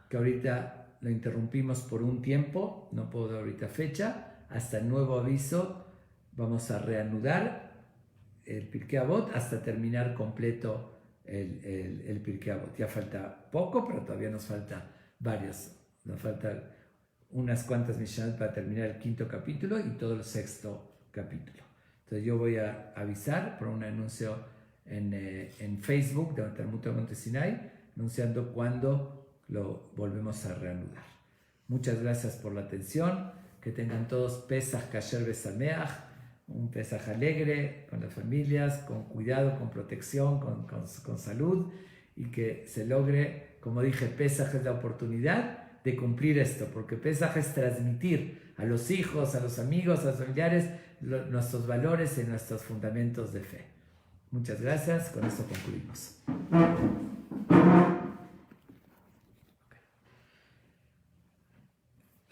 que ahorita lo interrumpimos por un tiempo, no puedo dar ahorita fecha, hasta el nuevo aviso vamos a reanudar el Pirkei Avot hasta terminar completo el Pirkei Avot. Ya falta poco, pero todavía nos falta varios, nos falta unas cuantas Mishnayot para terminar el 5º capítulo y todo el 6º capítulo. Entonces yo voy a avisar por un anuncio en Facebook de Talmud Monte Sinai, anunciando cuándo lo volvemos a reanudar. Muchas gracias por la atención, que tengan todos Pesach Kasher Besameach, un Pesach alegre, con las familias, con cuidado, con protección, con salud, y que se logre, como dije, Pesach es la oportunidad de cumplir esto, porque Pesach es transmitir a los hijos, a los amigos, a los familiares, nuestros valores y nuestros fundamentos de fe. Muchas gracias, con esto concluimos.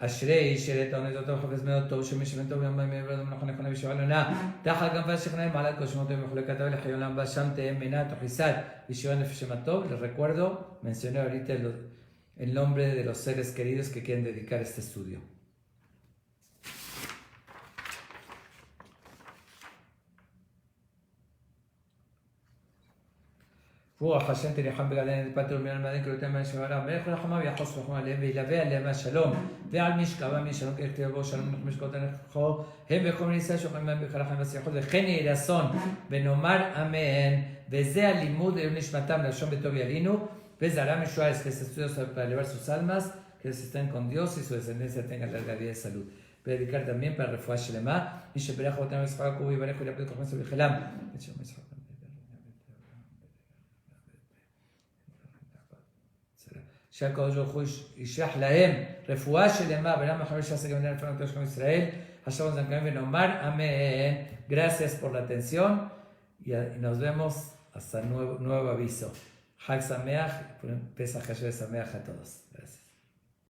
אשרי שרתון את אותו חפץ מאוד טוב שמשבן טוב יום בימי עברת ומנכון נכונה ושבע לנה תחת גם פשכנאים מעלת כל שמות ומחולי כתב לחיון להם שם תהם מנה תוכיסת ושבע נפש טוב. Les recuerdo, mencioné ahorita el nombre de los seres queridos que quieren dedicar este estudio. רוח השם תניחם בגלן את פטור מן המדין כלותם מן שבעלה מלך ולחמה ויחוס וחמה עליהם וילווה עליהם השלום ועל משכבם משלום ככתב בו שלום משקות הנכחו הם וכל מיני שוכרים בהם בכלכם והצליחות וכן יהי רצון ונאמר אמן וזה הלימוד לעילוי נשמתם ללשון בטוב ילינו וזרע משוער que se estudia para elevar sus almas que estén con Dios y su descendencia tenga larga vida y salud. Voy a dedicar también para refuah shelema y sheberach otam esfag kubi barech y lapet kochen subhilam שהקדוש ברוך הוא ישלח להם רפואה שלמה ולמה 15 que vendrán al frente de Israel. Hashemon Zankaim Venomar. Amén. Gracias por la atención y nos vemos hasta nuevo aviso. Hag Sameach, Pesach Kasher Sameach a todos.